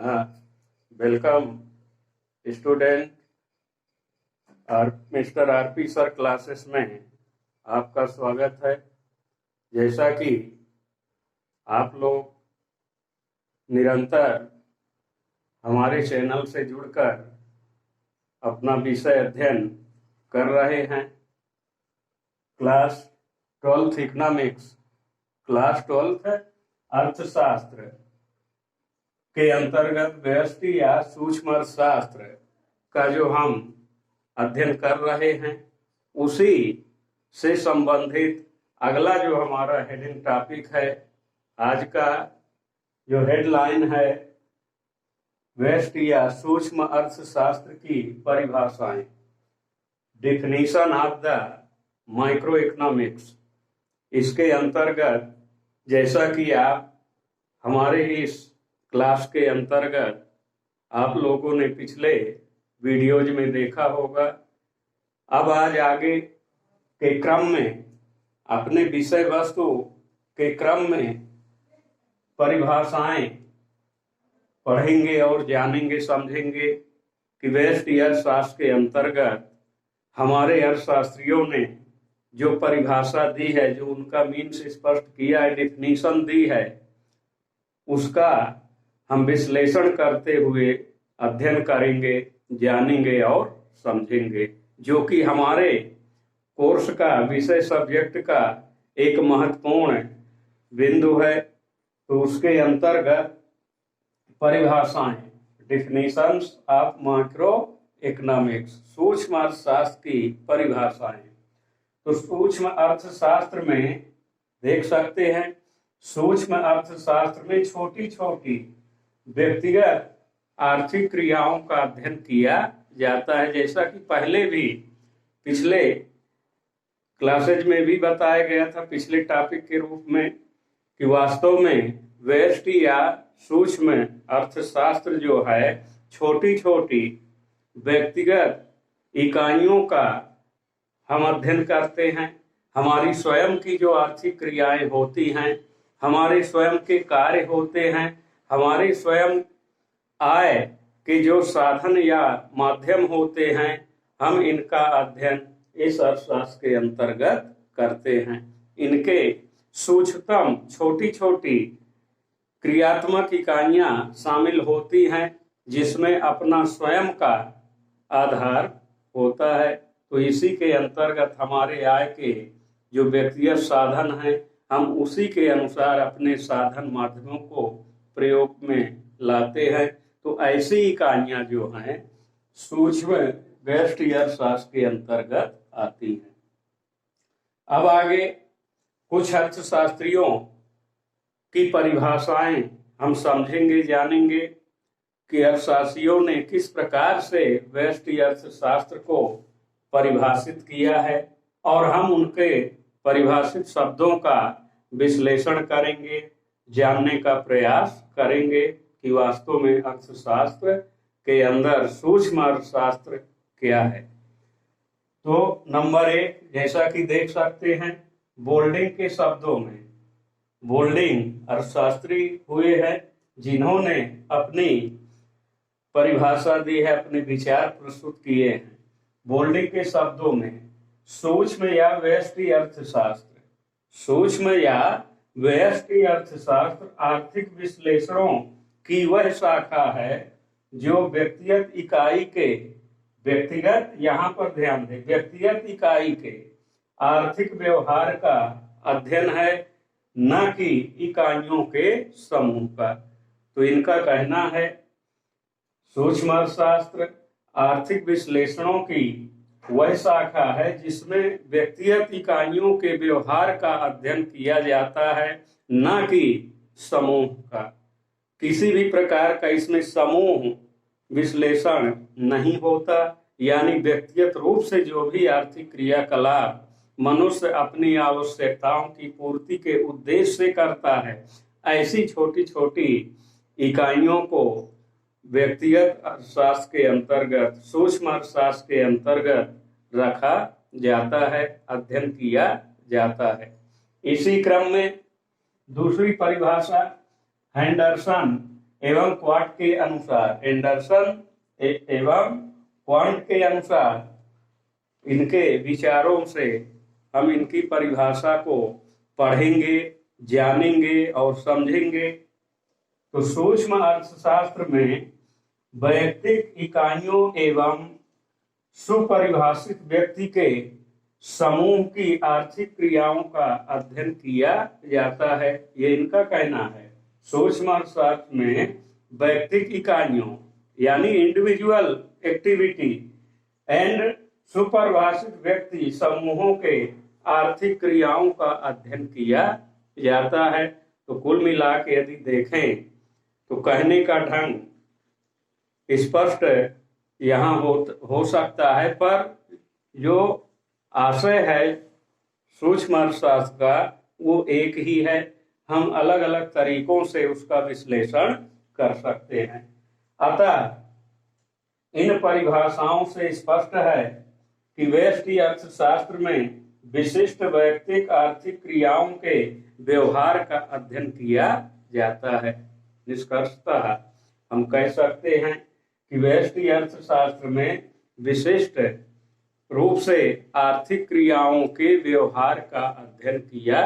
Welcome student और mister RP sir classes में आपका स्वागत है। जैसा कि आप लोग निरंतर हमारे चैनल से जुड़कर अपना विषय अध्ययन कर रहे हैं, class 12th economics, class 12th अर्थशास्त्र के अंतर्गत व्यष्टि या सूक्ष्म अर्थशास्त्र का जो हम अध्ययन कर रहे हैं, उसी से संबंधित अगला जो हमारा हेडिंग टॉपिक है, आज का जो हेडलाइन है, व्यष्टि या सूक्ष्म अर्थशास्त्र की परिभाषाएं, definition of the micro economics. इसके अंतर्गत जैसा कि आप हमारे इस क्लास के अंतर्गत आप लोगों ने पिछले वीडियोज में देखा होगा, अब आज आगे के क्रम में अपने विषय वस्तु के क्रम में परिभाषाएं पढ़ेंगे और जानेंगे, समझेंगे कि व्यष्टि अर्थशास्त्र के अंतर्गत हमारे अर्थशास्त्रियों ने जो परिभाषा दी है, जो उनका मीन्स स्पष्ट किया है, डिफिनीशन दी है, उसका हम विश्लेषण करते हुए अध्ययन करेंगे, जानेंगे और समझेंगे, जो कि हमारे कोर्स का विषय सब्जेक्ट का एक महत्वपूर्ण बिंदु है। तो उसके अंतर्गत परिभाषाएं, डिफिनीशंस ऑफ माइक्रो इकोनॉमिक्स, सूक्ष्म अर्थशास्त्र की परिभाषाएं। तो सूक्ष्म अर्थशास्त्र में देख सकते हैं, सूक्ष्म अर्थशास्त्र में छोटी छोटी व्यक्तिगत आर्थिक क्रियाओं का अध्ययन किया जाता है। जैसा कि पहले भी पिछले क्लासेज में भी बताया गया था, पिछले टॉपिक के रूप में, कि वास्तव में व्यष्टि या सूक्ष्म अर्थशास्त्र जो है, छोटी छोटी व्यक्तिगत इकाइयों का हम अध्ययन करते हैं। हमारी स्वयं की जो आर्थिक क्रियाएं होती हैं, हमारे स्वयं के कार्य होते हैं, हमारे स्वयं आय के जो साधन या माध्यम होते हैं, हम इनका अध्ययन इस अर्थशास्त्र के अंतर्गत करते हैं। इनके सूक्ष्मतम छोटी छोटी क्रियात्मक इकाइयां शामिल होती हैं, जिसमें अपना स्वयं का आधार होता है। तो इसी के अंतर्गत हमारे आय के जो व्यक्तिगत साधन हैं, हम उसी के अनुसार अपने साधन माध्यमों को प्रयोग में लाते हैं। तो ऐसी इकाइयां जो हैं, सूक्ष्म व्यष्टि अर्थशास्त्र के अंतर्गत आती हैं। अब आगे कुछ अर्थशास्त्रियों की परिभाषाएं हम समझेंगे, जानेंगे कि अर्थशास्त्रियों ने किस प्रकार से व्यष्टि अर्थशास्त्र को परिभाषित किया है, और हम उनके परिभाषित शब्दों का विश्लेषण करेंगे, जानने का प्रयास करेंगे कि वास्तव में अर्थशास्त्र के अंदर सूक्ष्म अर्थशास्त्र क्या है। तो नंबर 1, जैसा कि देख सकते हैं, बोल्डिंग के शब्दों में, बोल्डिंग अर्थशास्त्री हुए हैं जिन्होंने अपनी परिभाषा दी है, अपने विचार प्रस्तुत किए हैं। बोल्डिंग के शब्दों में, सूक्ष्म या व्यष्टि अर्थशास्त्र, सूक्ष्म या व्यष्टि अर्थशास्त्र आर्थिक विश्लेषणों की वह शाखा है जो व्यक्तिगत इकाई के, व्यक्तिगत, यहां पर ध्यान दें, व्यक्तिगत इकाई के आर्थिक व्यवहार का अध्ययन है, न कि इकाइयों के समूह का। तो इनका कहना है, सूक्ष्म अर्थशास्त्र आर्थिक विश्लेषणों की वह शाखा है जिसमें व्यक्तिगत इकाइयों के व्यवहार का अध्ययन किया जाता है, न कि समूह का। किसी भी प्रकार का इसमें समूह विश्लेषण नहीं होता, यानी व्यक्तिगत रूप से जो भी आर्थिक क्रियाकलाप मनुष्य अपनी आवश्यकताओं की पूर्ति के उद्देश्य से करता है, ऐसी छोटी छोटी इकाइयों को व्यक्तिगत अर्थशास्त्र के अंतर्गत, सूक्ष्म अर्थशास्त्र के अंतर्गत रखा जाता है, अध्ययन किया जाता है। इसी क्रम में दूसरी परिभाषा हेंडरसन एवं क्वार्ट के अनुसार, एंडरसन एवं क्वांट के अनुसार इनके विचारों से हम इनकी परिभाषा को पढ़ेंगे, जानेंगे और समझेंगे। तो सूक्ष्म अर्थशास्त्र में वैयक्तिक इकाइयों एवं सुपरिभाषित व्यक्ति के समूह की आर्थिक क्रियाओं का अध्ययन किया जाता है, ये इनका कहना है। सूक्ष्म अर्थशास्त्र में वैयक्तिक इकाइयों यानी इंडिविजुअल एक्टिविटी एंड सुपरिभाषित व्यक्ति समूहों के आर्थिक क्रियाओं का अध्ययन किया जाता है। तो कुल मिला के यदि देखें तो कहने का ढंग स्पष्ट यहाँ हो सकता है, पर जो आशय है सूक्ष्म अर्थशास्त्र का वो एक ही है। हम अलग अलग तरीकों से उसका विश्लेषण कर सकते हैं। अतः इन परिभाषाओं से स्पष्ट है कि व्यष्टि अर्थशास्त्र में विशिष्ट वैयक्तिक आर्थिक क्रियाओं के व्यवहार का अध्ययन किया जाता है। निष्कर्षतः हम कह सकते हैं कि व्यष्टि अर्थशास्त्र में विशिष्ट रूप से आर्थिक क्रियाओं के व्यवहार का अध्ययन किया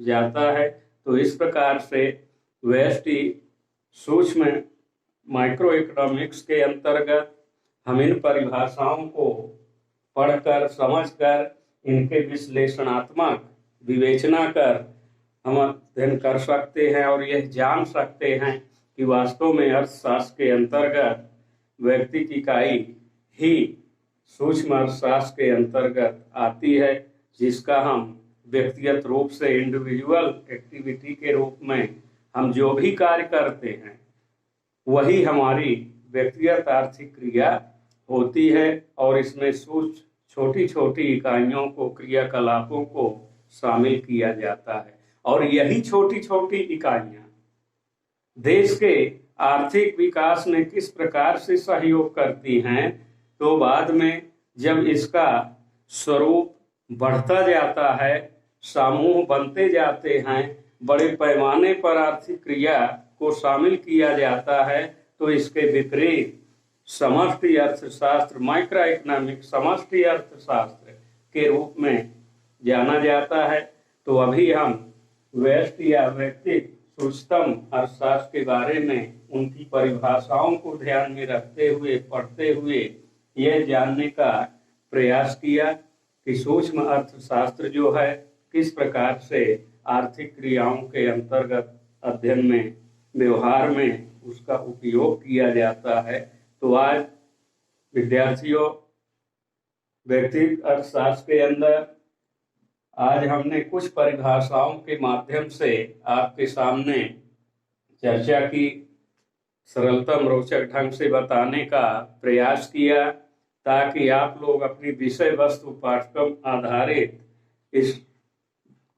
जाता है। तो इस प्रकार से व्यष्टि सूक्ष्म माइक्रो इकोनॉमिक्स के अंतर्गत हम इन परिभाषाओं को पढ़कर, समझकर, इनके विश्लेषणात्मक विवेचना कर हम अध्ययन कर सकते हैं और यह जान सकते हैं कि वास्तव में अर्थशास्त्र के अंतर्गत व्यक्तिक इकाई ही सूक्ष्म अर्थशास्त्र के अंतर्गत आती है, जिसका हम व्यक्तिगत रूप से इंडिविजुअल एक्टिविटी के रूप में हम जो भी कार्य करते हैं वही हमारी व्यक्तिगत आर्थिक क्रिया होती है और इसमें छोटी छोटी इकाइयों को, क्रियाकलापों को शामिल किया जाता है। और यही छोटी छोटी इकाइयां देश के आर्थिक विकास में किस प्रकार से सहयोग करती हैं, तो बाद में जब इसका स्वरूप बढ़ता जाता है, समूह बनते जाते हैं, बड़े पैमाने पर आर्थिक क्रिया को शामिल किया जाता है, तो इसके विपरीत समष्टि अर्थशास्त्र, माइक्रो इकोनॉमिक समष्टि अर्थशास्त्र के रूप में जाना जाता है। तो अभी हम व्यष्टि या व्यक्तिक सूक्ष्म अर्थशास्त्र के बारे में उनकी परिभाषाओं को ध्यान में रखते हुए, पढ़ते हुए यह जानने का प्रयास किया कि सूक्ष्म अर्थशास्त्र जो है किस प्रकार से आर्थिक क्रियाओं के अंतर्गत अध्ययन में, व्यवहार में उसका उपयोग किया जाता है। तो आज विद्यार्थियों, व्यक्तिगत अर्थशास्त्र के अंदर आज हमने कुछ परिभाषाओं के माध्यम से आपके सामने चर्चा की, सरलतम रोचक ढंग से बताने का प्रयास किया, ताकि आप लोग अपनी विषय वस्तु पाठ्यक्रम आधारित इस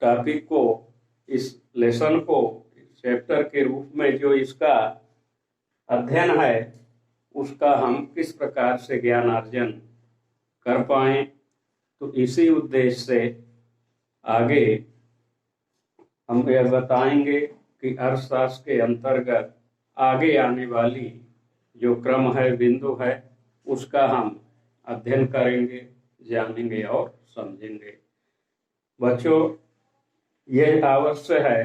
टॉपिक को, इस लेसन को चैप्टर के रूप में जो इसका अध्ययन है उसका हम किस प्रकार से ज्ञान अर्जन कर पाएं। तो इसी उद्देश्य से आगे हम यह बताएंगे कि अर्थशास्त्र के अंतर्गत आगे आने वाली जो क्रम है, बिंदु है, उसका हम अध्ययन करेंगे, जानेंगे और समझेंगे। बच्चों, यह आवश्यक है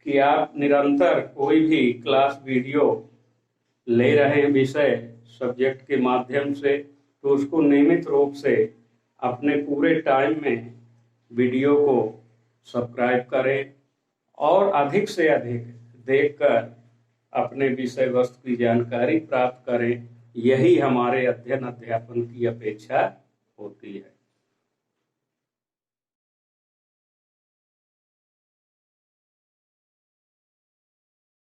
कि आप निरंतर कोई भी क्लास वीडियो ले रहे हैं विषय सब्जेक्ट के माध्यम से, तो उसको नियमित रूप से अपने पूरे टाइम में वीडियो को सब्सक्राइब करें और अधिक से अधिक देखकर अपने विषय वस्तु की जानकारी प्राप्त करें। यही हमारे अध्ययन अध्यापन की अपेक्षा होती है।